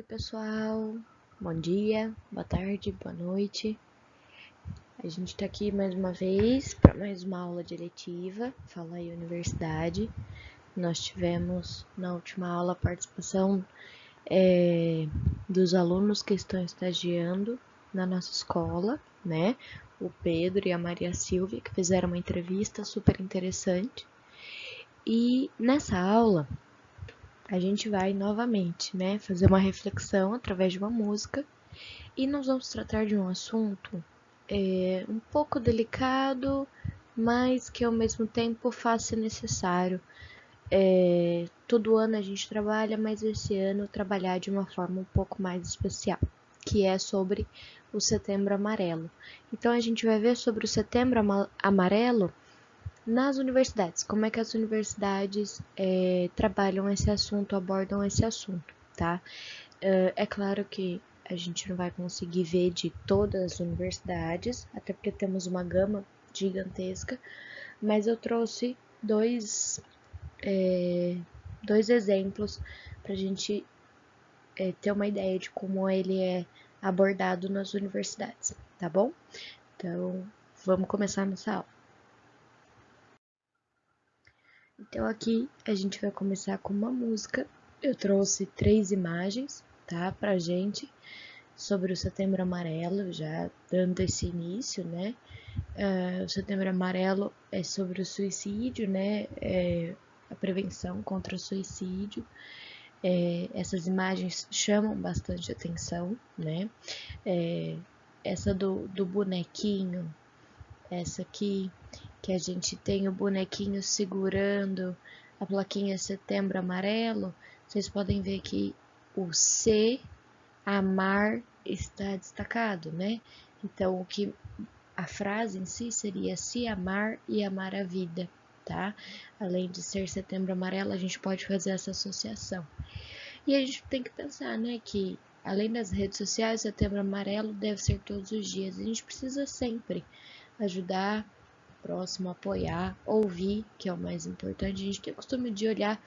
pessoal, bom dia, boa tarde, boa noite. A gente tá aqui mais uma vez para mais uma aula de eletiva, Fala aí Universidade. Nós tivemos na última aula a participação dos alunos que estão estagiando na nossa escola, né? O Pedro e a Maria Silvia, que fizeram uma entrevista super interessante. E nessa aula a gente vai novamente, né, fazer uma reflexão através de uma música e nós vamos tratar de um assunto um pouco delicado, mas que ao mesmo tempo faça necessário. Todo ano a gente trabalha, mas esse ano trabalhar de uma forma um pouco mais especial, que é sobre o Setembro Amarelo. Então a gente vai ver sobre o Setembro Amarelo nas universidades, como é que as universidades trabalham esse assunto, abordam esse assunto, tá? É claro que a gente não vai conseguir ver de todas as universidades, até porque temos uma gama gigantesca, mas eu trouxe dois exemplos para a gente ter uma ideia de como ele é abordado nas universidades, tá bom? Então, vamos começar nossa aula. Então aqui a gente vai começar com uma música. Eu trouxe 3 imagens, tá, pra gente, sobre o Setembro Amarelo, já dando esse início, né? O Setembro Amarelo é sobre o suicídio, né? A prevenção contra o suicídio. Essas imagens chamam bastante atenção, né? Essa do bonequinho, essa aqui, que a gente tem o bonequinho segurando a plaquinha Setembro Amarelo, vocês podem ver que o C, amar, está destacado, né? Então, a frase em si seria se amar e amar a vida, tá? Além de ser Setembro Amarelo, a gente pode fazer essa associação. E a gente tem que pensar, né, que além das redes sociais, Setembro Amarelo deve ser todos os dias. A gente precisa sempre ajudar o próximo, apoiar, ouvir, que é o mais importante. A gente tem o costume de olhar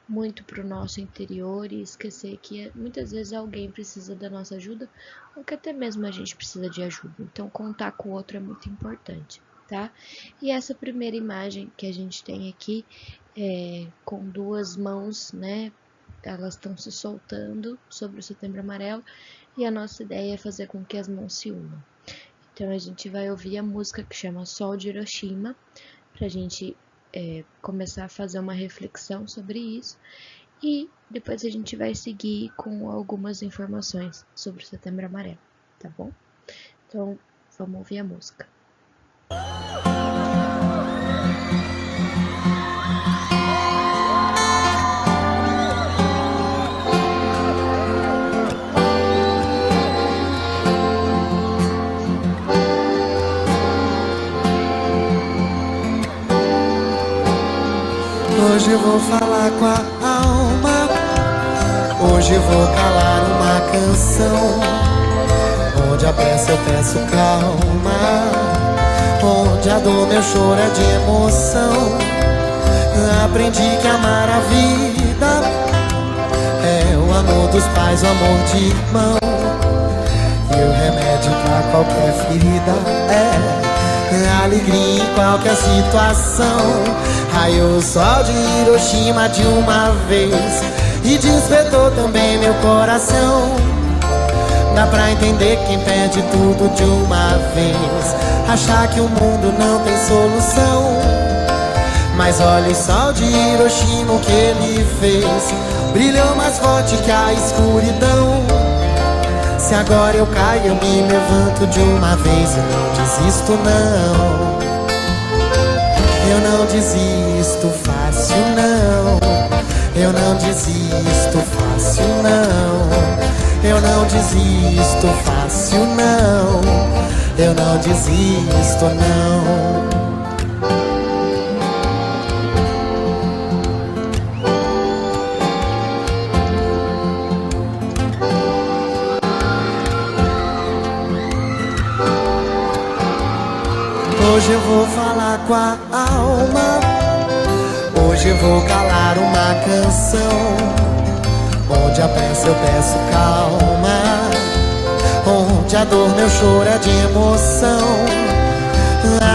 muito para o nosso interior e esquecer que muitas vezes alguém precisa da nossa ajuda ou que até mesmo a gente precisa de ajuda. Então, contar com o outro é muito importante, tá? E essa primeira imagem que a gente tem aqui com 2 mãos, né? Elas estão se soltando sobre o Setembro Amarelo e a nossa ideia é fazer com que as mãos se unam. Então, a gente vai ouvir a música que chama Sol de Hiroshima, para a gente começar a fazer uma reflexão sobre isso. E depois a gente vai seguir com algumas informações sobre o Setembro Amarelo, tá bom? Então, vamos ouvir a música. Hoje eu vou falar com a alma, hoje eu vou calar uma canção, onde a pressa eu peço calma, onde a dor meu choro é de emoção. Aprendi que amar a vida é o amor dos pais, o amor de irmão, e o remédio pra qualquer ferida é alegria em qualquer situação. Raiou o sol de Hiroshima de uma vez e despertou também meu coração. Dá pra entender quem perde tudo de uma vez, achar que o mundo não tem solução. Mas olha o sol de Hiroshima, o que ele fez, brilhou mais forte que a escuridão. Se agora eu caio, eu me levanto de uma vez. Eu não desisto não, eu não desisto fácil não, eu não desisto fácil não, eu não desisto fácil não, eu não desisto não. Hoje eu vou falar com a alma, hoje eu vou calar uma canção, Onde a pressa eu peço calma, onde a dor meu choro é de emoção.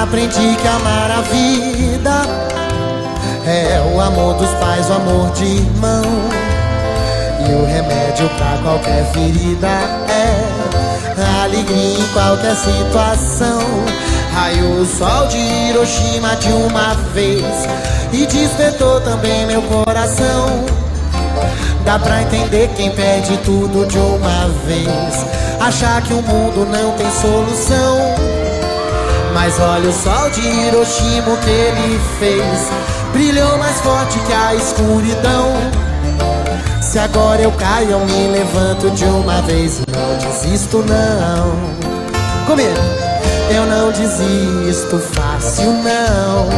Aprendi que amar a vida é o amor dos pais, o amor de irmão. E o remédio pra qualquer ferida é a alegria em qualquer situação. Raiou o sol de Hiroshima de uma vez e despertou também meu coração. Dá pra entender quem perde tudo de uma vez, achar que o mundo não tem solução. Mas olha o sol de Hiroshima, o que ele fez, brilhou mais forte que a escuridão. Se agora eu caio, eu me levanto de uma vez e não desisto não. Comigo! Eu não desisto fácil não,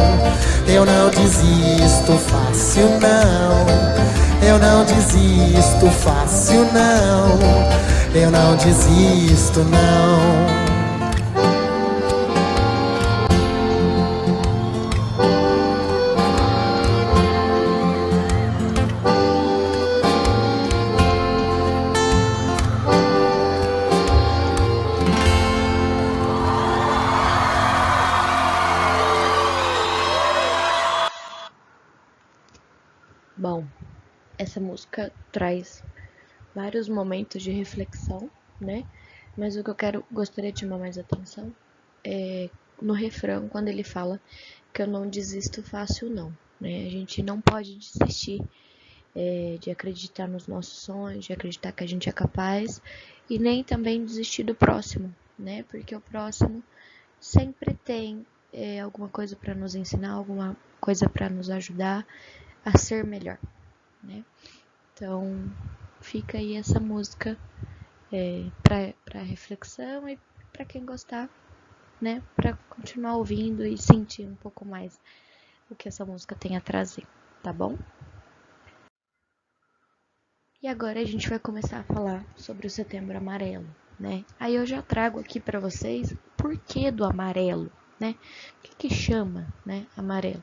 eu não desisto fácil não, eu não desisto fácil não, eu não desisto não. Bom, essa música traz vários momentos de reflexão, né? Mas o que eu gostaria de chamar mais atenção é no refrão, quando ele fala que eu não desisto fácil não, né? A gente não pode desistir de acreditar nos nossos sonhos, de acreditar que a gente é capaz e nem também desistir do próximo, né? Porque o próximo sempre tem alguma coisa para nos ensinar, alguma coisa para nos ajudar a ser melhor, né? Então fica aí essa música para reflexão e para quem gostar, né? Para continuar ouvindo e sentir um pouco mais o que essa música tem a trazer, tá bom? E agora a gente vai começar a falar sobre o Setembro Amarelo, né? Aí eu já trago aqui para vocês o porquê do amarelo, né? O que chama, né, amarelo?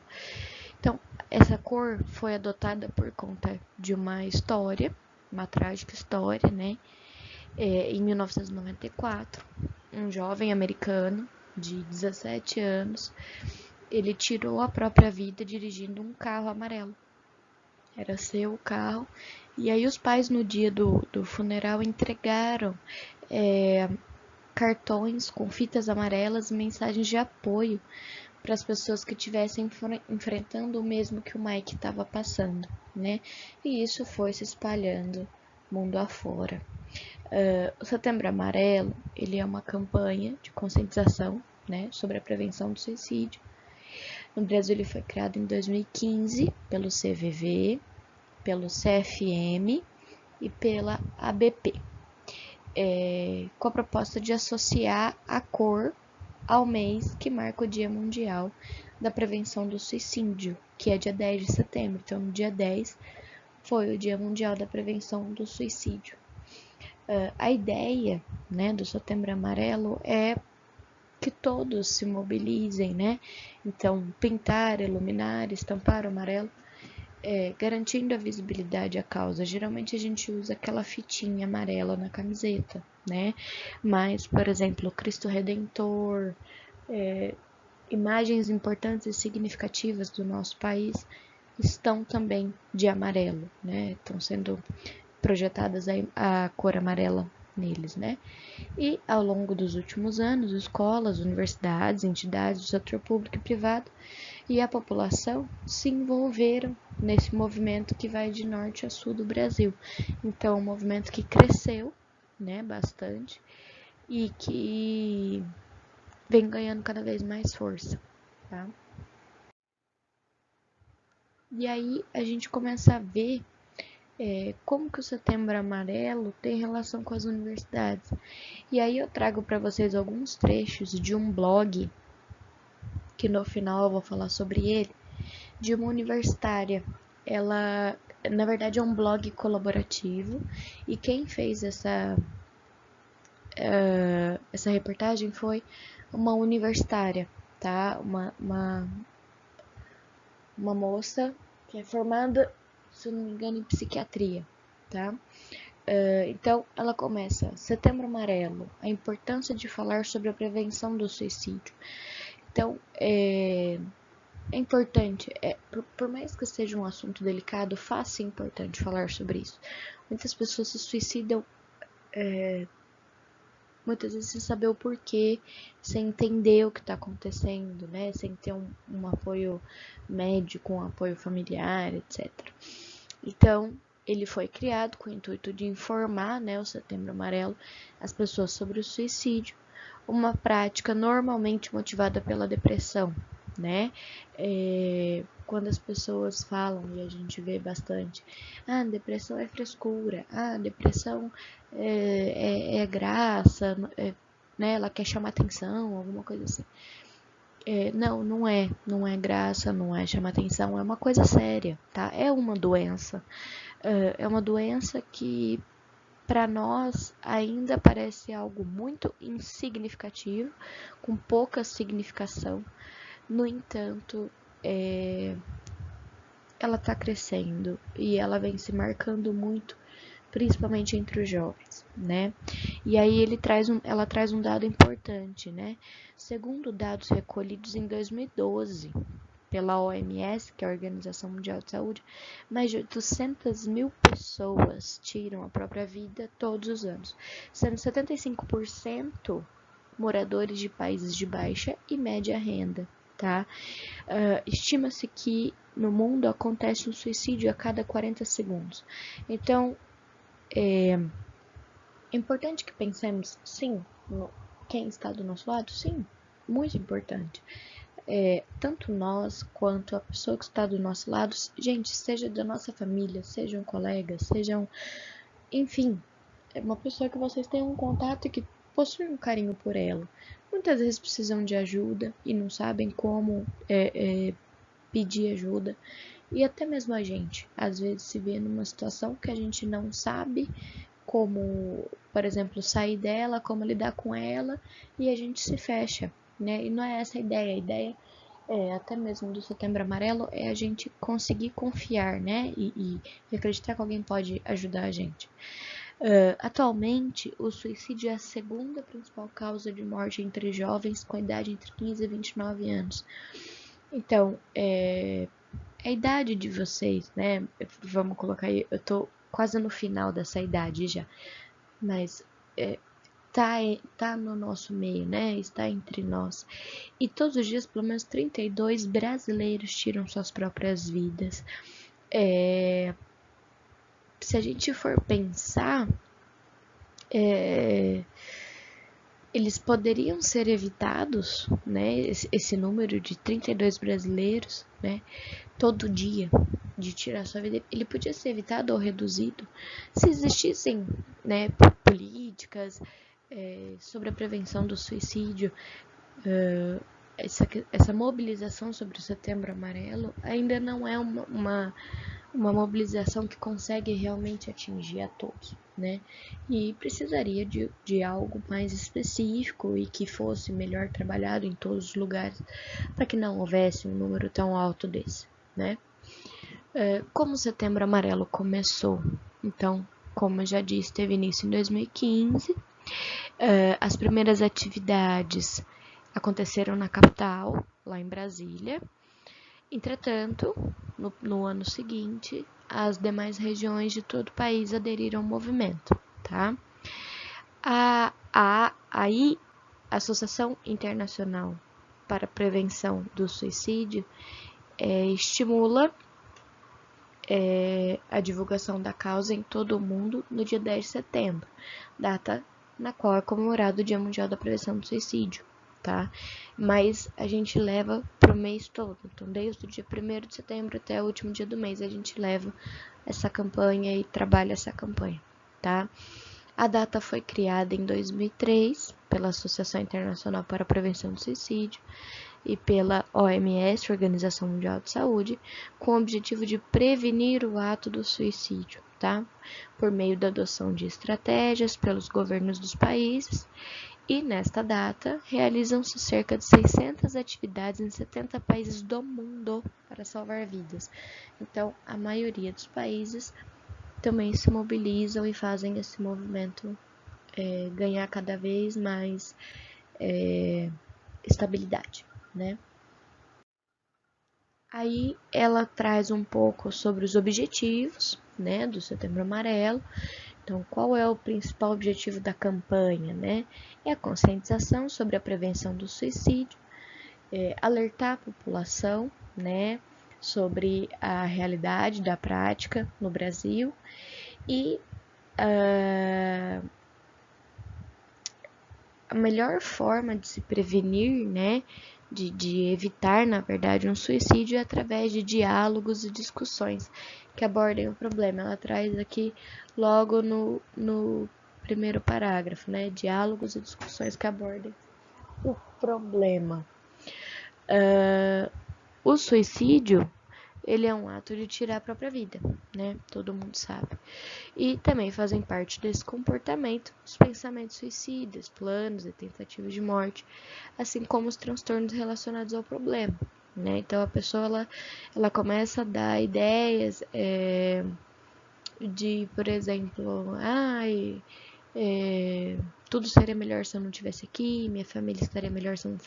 Então, essa cor foi adotada por conta de uma história, uma trágica história, né? Em 1994, um jovem americano de 17 anos, ele tirou a própria vida dirigindo um carro amarelo. Era seu carro. E aí os pais, no dia do funeral, entregaram cartões com fitas amarelas e mensagens de apoio para as pessoas que estivessem enfrentando o mesmo que o Mike estava passando, né? E isso foi se espalhando mundo afora. O Setembro Amarelo, ele é uma campanha de conscientização, né, sobre a prevenção do suicídio. No Brasil, ele foi criado em 2015 pelo CVV, pelo CFM e pela ABP, com a proposta de associar a cor ao mês que marca o Dia Mundial da Prevenção do Suicídio, que é dia 10 de setembro. Então, no dia 10 foi o Dia Mundial da Prevenção do Suicídio. A ideia, né, do Setembro Amarelo é que todos se mobilizem, né? Então, pintar, iluminar, estampar o amarelo, garantindo a visibilidade à causa. Geralmente a gente usa aquela fitinha amarela na camiseta, né? Mas, por exemplo, Cristo Redentor, imagens importantes e significativas do nosso país estão também de amarelo, né? Estão sendo projetadas a cor amarela neles, né? E ao longo dos últimos anos, escolas, universidades, entidades do setor público e privado e a população se envolveram nesse movimento que vai de norte a sul do Brasil. Então, um movimento que cresceu, né, bastante e que vem ganhando cada vez mais força, tá? E aí a gente começa a ver como que o Setembro Amarelo tem relação com as universidades. E aí eu trago para vocês alguns trechos de um blog, que no final eu vou falar sobre ele, de uma universitária. Ela, na verdade, é um blog colaborativo, e quem fez essa reportagem foi uma universitária, tá? Uma moça que é formada, se eu não me engano, em psiquiatria, tá? Então, ela começa, Setembro Amarelo, a importância de falar sobre a prevenção do suicídio. Então, é importante, por mais que seja um assunto delicado, fácil e importante falar sobre isso. Muitas pessoas se suicidam muitas vezes sem saber o porquê, sem entender o que está acontecendo, né? Sem ter um apoio médico, um apoio familiar, etc. Então, ele foi criado com o intuito de informar, né, o Setembro Amarelo, as pessoas sobre o suicídio, uma prática normalmente motivada pela depressão, né? Quando as pessoas falam, e a gente vê bastante, depressão é frescura, depressão é graça, né? Ela quer chamar atenção, alguma coisa assim. Não é graça, não é chamar atenção, é uma coisa séria, tá? É uma doença. É uma doença que para nós ainda parece algo muito insignificativo, com pouca significação. No entanto, ela está crescendo e ela vem se marcando muito, principalmente entre os jovens, né? E aí ela traz um dado importante, né? Segundo dados recolhidos em 2012 pela OMS, que é a Organização Mundial de Saúde, mais de 800 mil pessoas tiram a própria vida todos os anos, sendo 75% moradores de países de baixa e média renda, tá? Estima-se que no mundo acontece um suicídio a cada 40 segundos. Então, é importante que pensemos, sim, quem está do nosso lado? Sim, muito importante. Tanto nós quanto a pessoa que está do nosso lado, gente, seja da nossa família, sejam colegas, sejam, enfim, uma pessoa que vocês tenham um contato e que possuem um carinho por ela. Muitas vezes precisam de ajuda e não sabem como pedir ajuda. E até mesmo a gente, às vezes, se vê numa situação que a gente não sabe como, por exemplo, sair dela, como lidar com ela, e a gente se fecha, né? E não é essa a ideia até mesmo do Setembro Amarelo, é a gente conseguir confiar, né? E acreditar que alguém pode ajudar a gente. Atualmente, o suicídio é a segunda principal causa de morte entre jovens com idade entre 15 e 29 anos. Então, a idade de vocês, né? Vamos colocar aí, eu tô quase no final dessa idade já, mas tá no nosso meio, né? Está entre nós. E todos os dias, pelo menos 32 brasileiros tiram suas próprias vidas. Se a gente for pensar, eles poderiam ser evitados, né? Esse número de 32 brasileiros, né? Todo dia de tirar sua vida, ele podia ser evitado ou reduzido se existissem, né, políticas sobre a prevenção do suicídio. Essa mobilização sobre o Setembro Amarelo ainda não é uma mobilização que consegue realmente atingir a todos, né? E precisaria de algo mais específico e que fosse melhor trabalhado em todos os lugares para que não houvesse um número tão alto desse, né? Como o Setembro Amarelo começou? Então, como eu já disse, teve início em 2015. As primeiras atividades aconteceram na capital, lá em Brasília. Entretanto, no ano seguinte, as demais regiões de todo o país aderiram ao movimento, tá? Aí, a Associação Internacional para a Prevenção do Suicídio estimula a divulgação da causa em todo o mundo no dia 10 de setembro, data na qual é comemorado o Dia Mundial da Prevenção do Suicídio, tá? Mas a gente leva pro mês todo, então desde o dia 1º de setembro até o último dia do mês a gente leva essa campanha e trabalha essa campanha, tá? A data foi criada em 2003 pela Associação Internacional para a Prevenção do Suicídio e pela OMS, Organização Mundial de Saúde, com o objetivo de prevenir o ato do suicídio, tá? Por meio da adoção de estratégias pelos governos dos países. E nesta data, realizam-se cerca de 600 atividades em 70 países do mundo para salvar vidas. Então, a maioria dos países também se mobilizam e fazem esse movimento ganhar cada vez mais estabilidade, né? Aí ela traz um pouco sobre os objetivos, né, do Setembro Amarelo. Então, qual é o principal objetivo da campanha, né? É a conscientização sobre a prevenção do suicídio, alertar a população, né, sobre a realidade da prática no Brasil e a melhor forma de se prevenir, né, de evitar, na verdade, um suicídio é através de diálogos e discussões que abordem o problema. Ela traz aqui logo no primeiro parágrafo, né, diálogos e discussões que abordem o problema. O suicídio, ele é um ato de tirar a própria vida, né? Todo mundo sabe. E também fazem parte desse comportamento os pensamentos suicidas, planos e tentativas de morte, assim como os transtornos relacionados ao problema, né? Então a pessoa ela começa a dar ideias de, por exemplo, tudo seria melhor se eu não estivesse aqui, minha família estaria melhor se eu não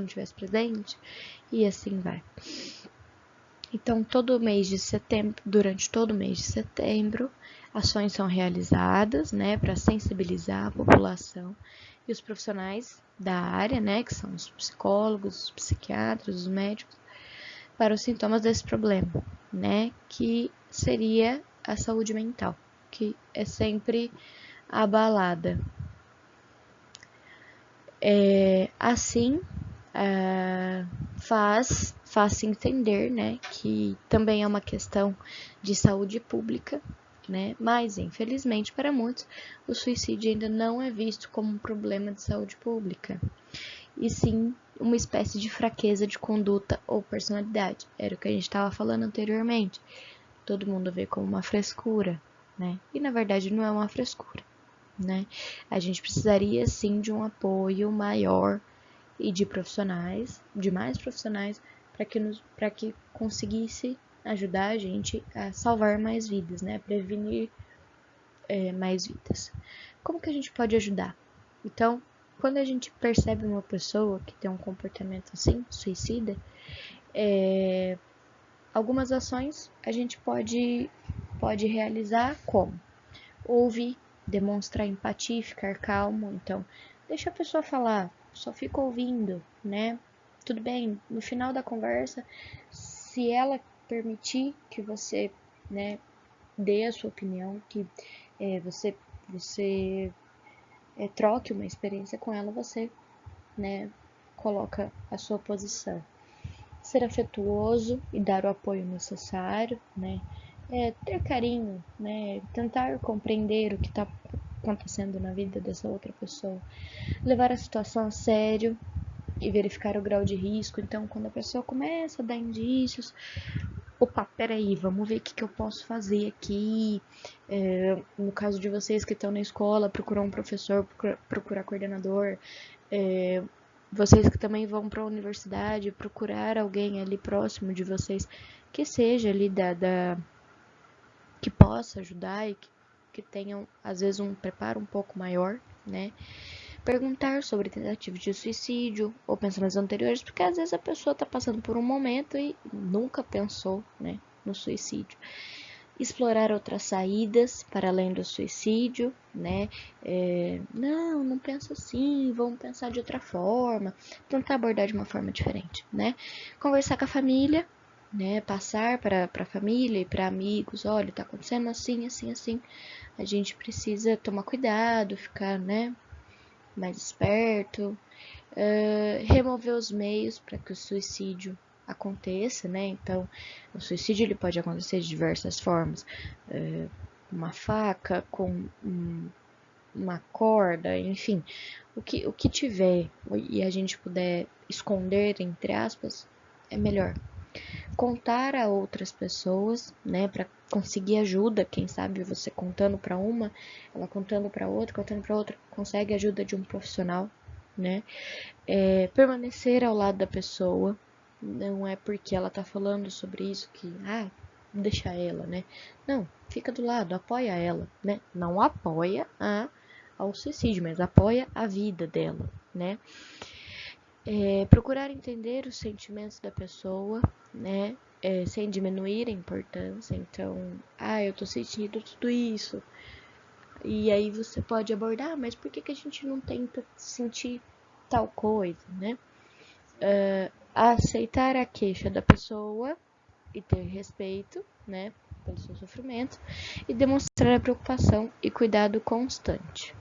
estivesse presente, e assim vai. Então, durante todo o mês de setembro, ações são realizadas, né, para sensibilizar a população e os profissionais da área, né, que são os psicólogos, os psiquiatras, os médicos, para os sintomas desse problema, né, que seria a saúde mental, que é sempre abalada. Assim, faz-se entender, né, que também é uma questão de saúde pública, né, mas infelizmente para muitos o suicídio ainda não é visto como um problema de saúde pública, e sim uma espécie de fraqueza de conduta ou personalidade. Era o que a gente estava falando anteriormente. Todo mundo vê como uma frescura, né, e na verdade não é uma frescura, né. A gente precisaria sim de um apoio maior e de mais profissionais, para que conseguisse ajudar a gente a salvar mais vidas, né? Prevenir mais vidas. Como que a gente pode ajudar? Então, quando a gente percebe uma pessoa que tem um comportamento assim, suicida, algumas ações a gente pode realizar como? Ouvir, demonstrar empatia e ficar calmo. Então, deixa a pessoa falar, só fica ouvindo, né? Tudo bem, no final da conversa, se ela permitir que você, né, dê a sua opinião, que você troque uma experiência com ela, você, né, coloca a sua posição. Ser afetuoso e dar o apoio necessário, né? Ter carinho, né? Tentar compreender o que está acontecendo na vida dessa outra pessoa. Levar a situação a sério e verificar o grau de risco. Então, quando a pessoa começa a dar indícios, opa, peraí, vamos ver o que eu posso fazer aqui. No caso de vocês que estão na escola, procurar um professor, procurar coordenador. Vocês que também vão para a universidade, procurar alguém ali próximo de vocês que seja ali que possa ajudar e que tenham, às vezes, um preparo um pouco maior, né? Perguntar sobre tentativas de suicídio ou pensamentos anteriores, porque às vezes a pessoa está passando por um momento e nunca pensou, né, no suicídio. Explorar outras saídas para além do suicídio, né? Não pensa assim, vamos pensar de outra forma, tentar abordar de uma forma diferente, né? Conversar com a família, né? Passar para a família e para amigos, olha, tá acontecendo assim, assim, assim. A gente precisa tomar cuidado, ficar, né, mais esperto, remover os meios para que o suicídio aconteça, né? Então, o suicídio ele pode acontecer de diversas formas, uma faca, com uma corda, enfim, o que tiver e a gente puder esconder, entre aspas, é melhor. Contar a outras pessoas, né, para conseguir ajuda, quem sabe você contando para uma, ela contando para outra, consegue a ajuda de um profissional, né? Permanecer ao lado da pessoa, não é porque ela tá falando sobre isso que, deixar ela, né? Não, fica do lado, apoia ela, né? Não apoia ao suicídio, mas apoia a vida dela, né? Procurar entender os sentimentos da pessoa, né? Sem diminuir a importância. Então, eu tô sentindo tudo isso. E aí você pode abordar, mas por que a gente não tenta sentir tal coisa, né? Aceitar a queixa da pessoa e ter respeito, né, pelo seu sofrimento, e demonstrar a preocupação e cuidado constante.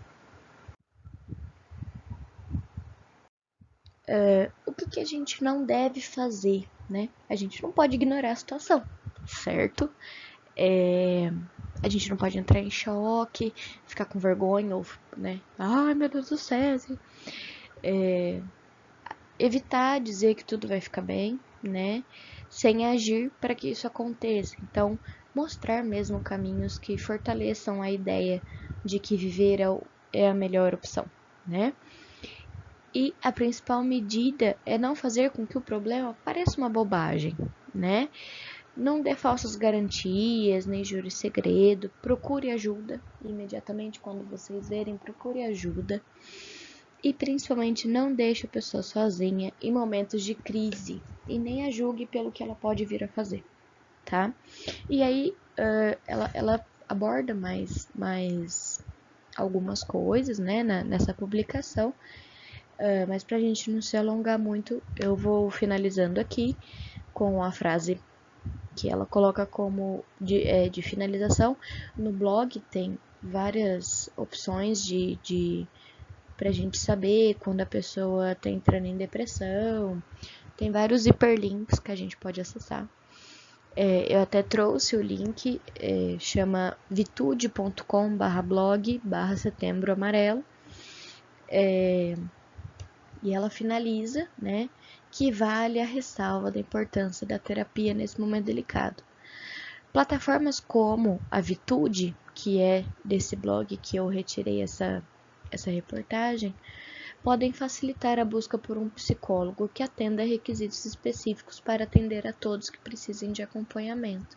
O que a gente não deve fazer, né? A gente não pode ignorar a situação, certo? A gente não pode entrar em choque, ficar com vergonha ou, né? Ai, meu Deus do céu. Assim. Evitar dizer que tudo vai ficar bem, né? Sem agir para que isso aconteça. Então, mostrar mesmo caminhos que fortaleçam a ideia de que viver é a melhor opção, né? E a principal medida é não fazer com que o problema pareça uma bobagem, né? Não dê falsas garantias, nem jure segredo. Procure ajuda imediatamente quando vocês verem, procure ajuda. E principalmente não deixe a pessoa sozinha em momentos de crise e nem a julgue pelo que ela pode vir a fazer, tá? E aí ela aborda mais algumas coisas, né, nessa publicação, mas pra gente não se alongar muito, eu vou finalizando aqui com a frase que ela coloca como de finalização. No blog tem várias opções pra gente saber quando a pessoa tá entrando em depressão. Tem vários hiperlinks que a gente pode acessar. Eu até trouxe o link, chama vitude.com/blog/setembro amarelo. E ela finaliza, né, que vale a ressalva da importância da terapia nesse momento delicado. Plataformas como a Vitude, que é desse blog que eu retirei essa reportagem, podem facilitar a busca por um psicólogo que atenda a requisitos específicos para atender a todos que precisem de acompanhamento.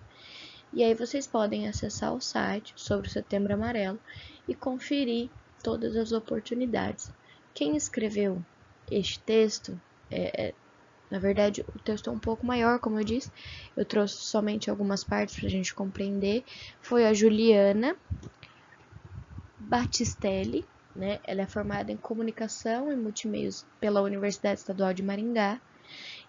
E aí vocês podem acessar o site sobre o Setembro Amarelo e conferir todas as oportunidades. Quem escreveu este texto, na verdade o texto é um pouco maior, como eu disse, eu trouxe somente algumas partes para a gente compreender, foi a Juliana Battistelli, né? Ela é formada em comunicação e multimeios pela Universidade Estadual de Maringá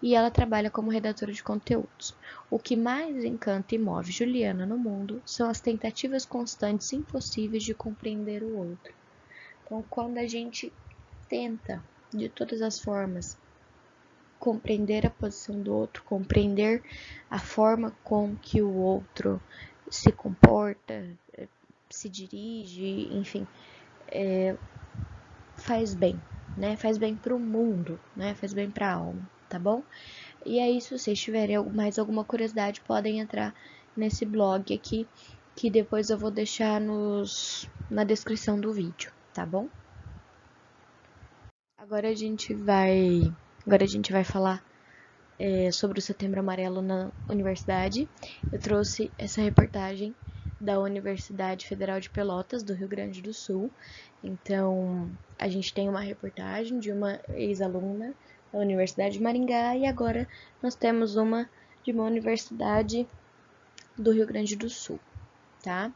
e ela trabalha como redatora de conteúdos. O que mais encanta e move Juliana no mundo são as tentativas constantes e impossíveis de compreender o outro. Então, quando a gente tenta, de todas as formas, compreender a posição do outro, compreender a forma com que o outro se comporta, se dirige, enfim, faz bem, né? Faz bem pro mundo, né? Faz bem pra alma, tá bom? E aí, se vocês tiverem mais alguma curiosidade, podem entrar nesse blog aqui, que depois eu vou deixar na descrição do vídeo, tá bom? Agora a gente vai falar sobre o Setembro Amarelo na universidade. Eu trouxe essa reportagem da Universidade Federal de Pelotas, do Rio Grande do Sul. Então, a gente tem uma reportagem de uma ex-aluna da Universidade de Maringá e agora nós temos uma de uma universidade do Rio Grande do Sul, tá?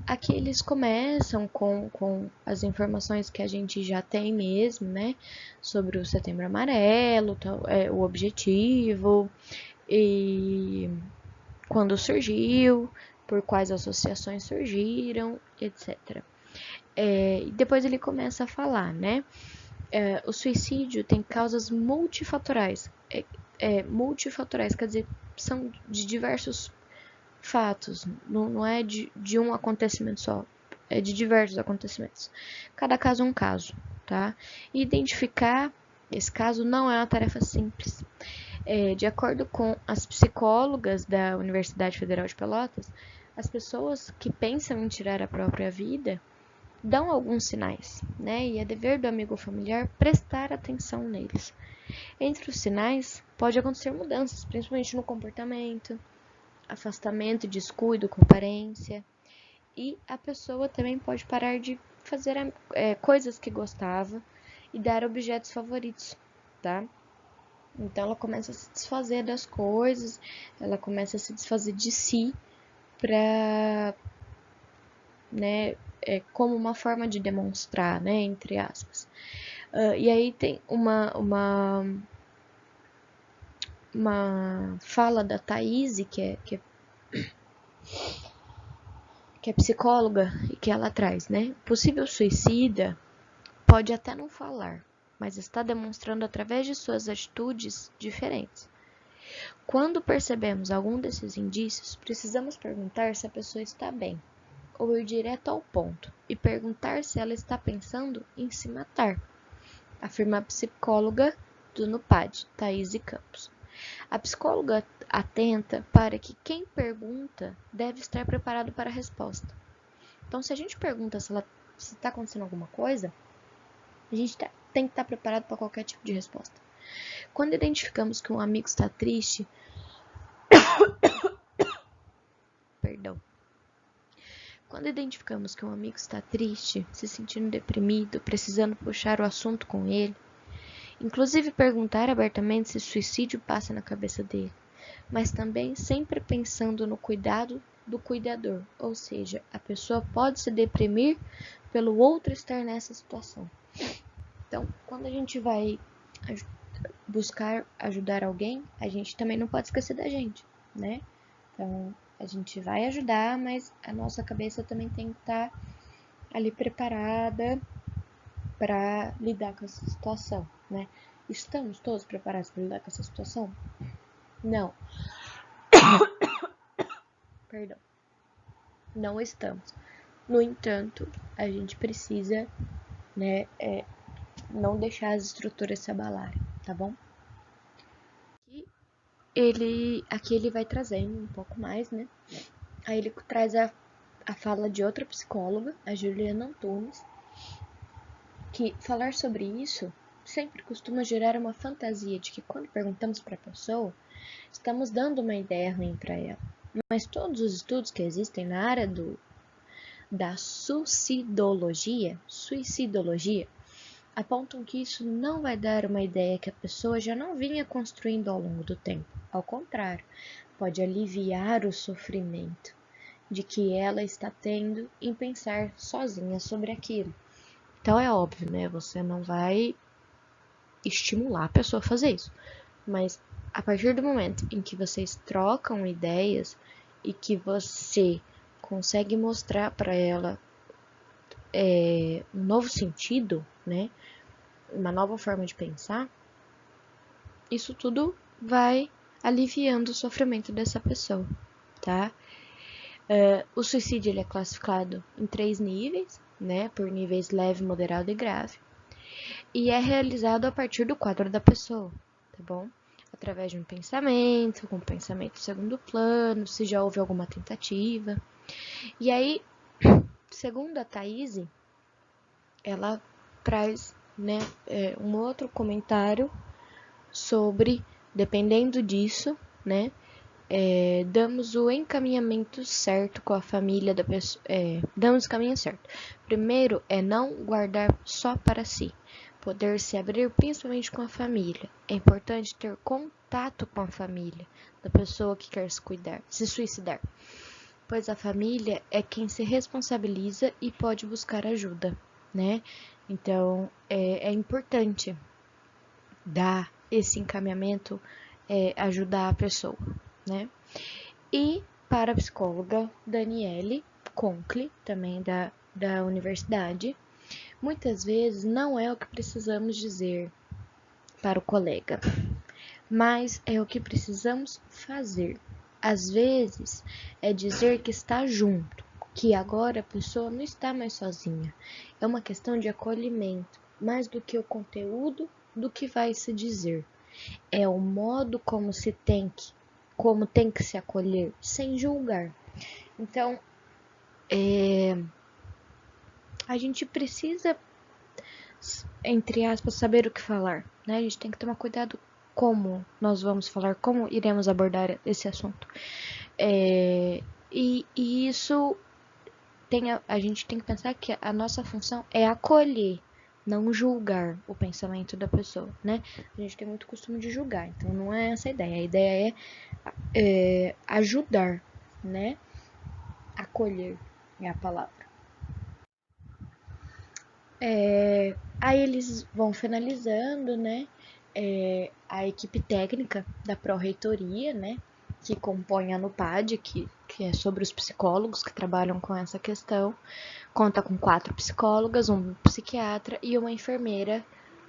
Aqui eles começam com as informações que a gente já tem mesmo, né? Sobre o Setembro Amarelo, o objetivo, e quando surgiu, por quais associações surgiram, etc. E depois ele começa a falar, né? O suicídio tem causas multifatoriais. Multifatoriais, quer dizer, são de diversos fatos, não é de um acontecimento só, é de diversos acontecimentos. Cada caso é um caso, tá? E identificar esse caso não é uma tarefa simples. De acordo com as psicólogas da Universidade Federal de Pelotas, as pessoas que pensam em tirar a própria vida dão alguns sinais, né? E é dever do amigo familiar prestar atenção neles. Entre os sinais, pode acontecer mudanças, principalmente no comportamento, afastamento, descuido, comparência. E a pessoa também pode parar de fazer coisas que gostava e dar objetos favoritos, tá? Então ela começa a se desfazer das coisas, ela começa a se desfazer de si para, né, como uma forma de demonstrar, né, entre aspas. E aí tem uma fala da Thaís, que é psicóloga, e que ela traz, né? O possível suicida pode até não falar, mas está demonstrando através de suas atitudes diferentes. Quando percebemos algum desses indícios, precisamos perguntar se a pessoa está bem, ou ir direto ao ponto e perguntar se ela está pensando em se matar, afirma a psicóloga do NUPAD, Thaís Campos. A psicóloga atenta para que quem pergunta deve estar preparado para a resposta. Então, se a gente pergunta se está acontecendo alguma coisa, a gente tem que estar preparado para qualquer tipo de resposta. Quando identificamos que um amigo está triste, Quando identificamos que um amigo está triste, se sentindo deprimido, precisando puxar o assunto com ele, inclusive perguntar abertamente se suicídio passa na cabeça dele, mas também sempre pensando no cuidado do cuidador, ou seja, a pessoa pode se deprimir pelo outro estar nessa situação. Então, quando a gente vai buscar ajudar alguém, a gente também não pode esquecer da gente, né? Então, a gente vai ajudar, mas a nossa cabeça também tem que estar ali preparada para lidar com essa situação, né? Estamos todos preparados para lidar com essa situação? Não. Perdão. Não estamos. No entanto, a gente precisa, né, não deixar as estruturas se abalarem, tá bom? E aqui ele vai trazendo um pouco mais, né? Aí ele traz a fala de outra psicóloga, a Juliana Antunes, que falar sobre isso sempre costuma gerar uma fantasia de que quando perguntamos para a pessoa, estamos dando uma ideia ruim para ela. Mas todos os estudos que existem na área da suicidologia, apontam que isso não vai dar uma ideia que a pessoa já não vinha construindo ao longo do tempo. Ao contrário, pode aliviar o sofrimento de que ela está tendo em pensar sozinha sobre aquilo. Então é óbvio, né? Você não vai estimular a pessoa a fazer isso. Mas a partir do momento em que vocês trocam ideias e que você consegue mostrar para ela um novo sentido, né? Uma nova forma de pensar, isso tudo vai aliviando o sofrimento dessa pessoa, tá? O suicídio ele é classificado em 3 níveis, né? Por níveis leve, moderado e grave. E é realizado a partir do quadro da pessoa, tá bom? Através de um pensamento, com pensamento segundo plano, se já houve alguma tentativa. E aí, segundo a Thaís, ela traz, né, um outro comentário sobre, dependendo disso, né, damos o encaminhamento certo com a família da pessoa. Damos o caminho certo. Primeiro é não guardar só para si. Poder se abrir principalmente com a família. É importante ter contato com a família da pessoa que quer se suicidar. Pois a família é quem se responsabiliza e pode buscar ajuda, né? Então, é importante dar esse encaminhamento, ajudar a pessoa, né? E para a psicóloga Daniele Conkle, também da universidade, muitas vezes não é o que precisamos dizer para o colega, mas é o que precisamos fazer. Às vezes é dizer que está junto, que agora a pessoa não está mais sozinha. É uma questão de acolhimento, mais do que o conteúdo do que vai se dizer. É o modo como tem que se acolher, sem julgar. Então, a gente precisa, entre aspas, saber o que falar, né? A gente tem que tomar cuidado como nós vamos falar, como iremos abordar esse assunto. E isso a gente tem que pensar que a nossa função é acolher, não julgar o pensamento da pessoa, né? A gente tem muito costume de julgar, então não é essa a ideia. A ideia é ajudar, né? Acolher é a palavra. Aí eles vão finalizando, né? A equipe técnica da Pró-Reitoria, né? Que compõe a NUPAD, que é sobre os psicólogos que trabalham com essa questão. Conta com 4 psicólogas, um psiquiatra e uma enfermeira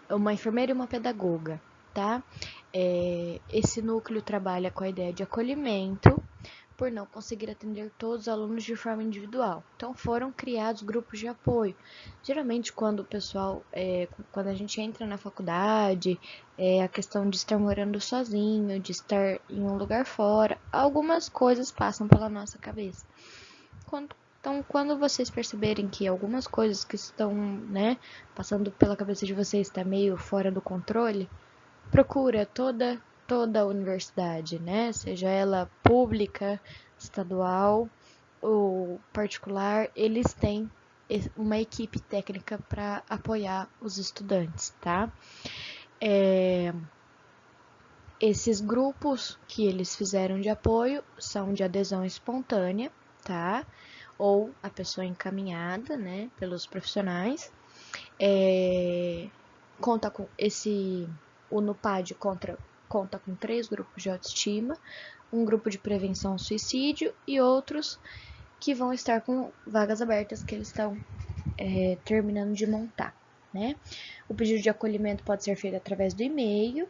e uma pedagoga, tá? Esse núcleo trabalha com a ideia de acolhimento, por não conseguir atender todos os alunos de forma individual. Então foram criados grupos de apoio. Geralmente quando o pessoal, quando a gente entra na faculdade, a questão de estar morando sozinho, de estar em um lugar fora, algumas coisas passam pela nossa cabeça. Então, quando vocês perceberem que algumas coisas que estão, né, passando pela cabeça de vocês está meio fora do controle, procura toda a universidade, né, seja ela pública, estadual ou particular, eles têm uma equipe técnica para apoiar os estudantes, tá? Esses grupos que eles fizeram de apoio são de adesão espontânea, tá? Ou a pessoa encaminhada, né, pelos profissionais. Conta com o NUPAD conta com 3 grupos de autoestima, um grupo de prevenção ao suicídio e outros que vão estar com vagas abertas que eles estão terminando de montar, né? O pedido de acolhimento pode ser feito através do e-mail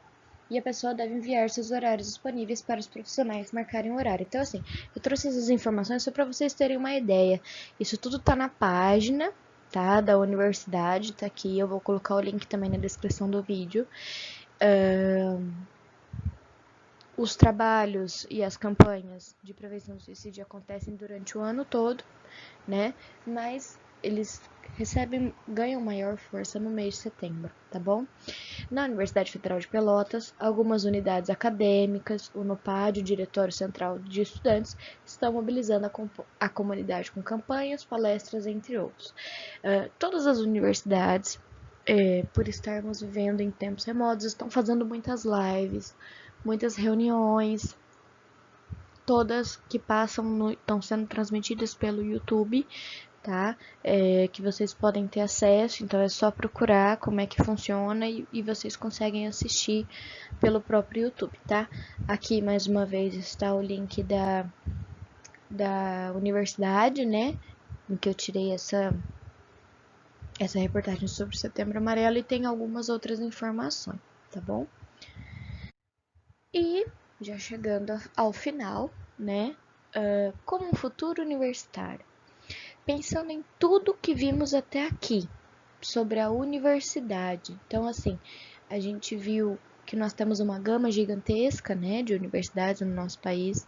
e a pessoa deve enviar seus horários disponíveis para os profissionais marcarem o horário. Então, assim, eu trouxe essas informações só para vocês terem uma ideia. Isso tudo tá na página, tá? Da universidade, tá aqui. Eu vou colocar o link também na descrição do vídeo. Os trabalhos e as campanhas de prevenção do suicídio acontecem durante o ano todo, né? Mas eles ganham maior força no mês de setembro, tá bom? Na Universidade Federal de Pelotas, algumas unidades acadêmicas, o NUPAD, o Diretório Central de Estudantes, estão mobilizando a comunidade com campanhas, palestras, entre outros. Todas as universidades, por estarmos vivendo em tempos remotos, estão fazendo muitas lives, muitas reuniões, todas que estão sendo transmitidas pelo YouTube, tá? Que vocês podem ter acesso, então é só procurar como é que funciona e vocês conseguem assistir pelo próprio YouTube, tá? Aqui mais uma vez está o link da universidade, né? Em que eu tirei essa reportagem sobre o Setembro Amarelo e tem algumas outras informações, tá bom? E já chegando ao final, né? Como um futuro universitário, pensando em tudo que vimos até aqui sobre a universidade. Então, assim, a gente viu que nós temos uma gama gigantesca, né, de universidades no nosso país.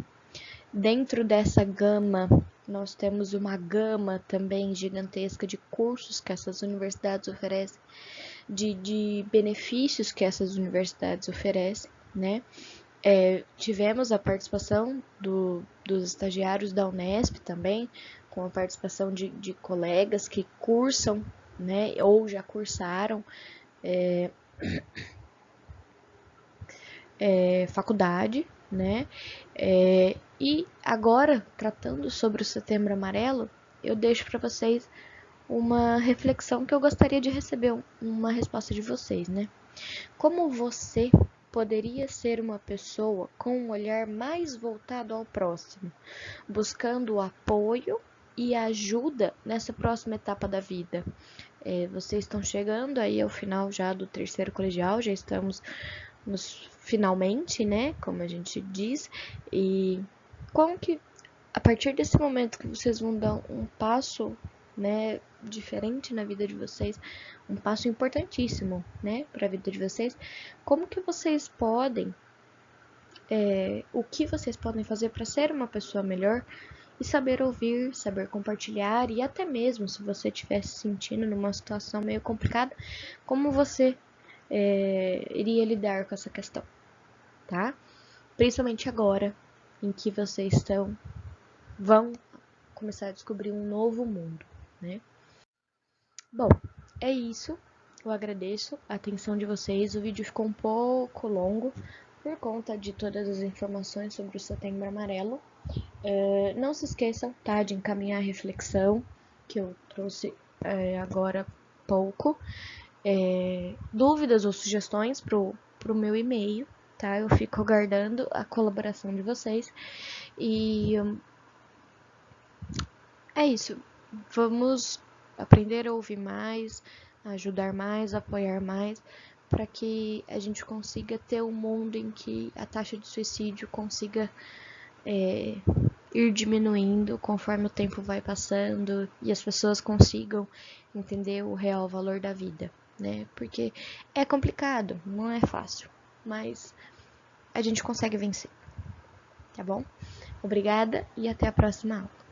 Dentro dessa gama, nós temos uma gama também gigantesca de cursos que essas universidades oferecem, de benefícios que essas universidades oferecem, né? Tivemos a participação dos estagiários da Unesp também, com a participação de colegas que cursam, né, ou já cursaram faculdade, né, e agora, tratando sobre o Setembro Amarelo, eu deixo para vocês uma reflexão que eu gostaria de receber uma resposta de vocês, né? Como você poderia ser uma pessoa com um olhar mais voltado ao próximo, buscando o apoio e ajuda nessa próxima etapa da vida? Vocês estão chegando aí ao final já do 3º colegial, já estamos finalmente, né, como a gente diz, e como que a partir desse momento que vocês vão dar um passo, né, diferente na vida de vocês, um passo importantíssimo, né, para a vida de vocês, como que vocês podem, o que vocês podem fazer para ser uma pessoa melhor e saber ouvir, saber compartilhar e até mesmo se você estiver se sentindo numa situação meio complicada, como você iria lidar com essa questão, tá? Principalmente agora, em que vocês vão começar a descobrir um novo mundo, né? Bom, é isso. Eu agradeço a atenção de vocês. O vídeo ficou um pouco longo por conta de todas as informações sobre o Setembro Amarelo. Não se esqueçam, tá, de encaminhar a reflexão que eu trouxe agora há pouco. Dúvidas ou sugestões pro meu e-mail, tá? Eu fico aguardando a colaboração de vocês. E é isso. Vamos aprender a ouvir mais, ajudar mais, apoiar mais, para que a gente consiga ter um mundo em que a taxa de suicídio consiga ir diminuindo conforme o tempo vai passando e as pessoas consigam entender o real valor da vida, né? Porque é complicado, não é fácil, mas a gente consegue vencer, tá bom? Obrigada e até a próxima aula.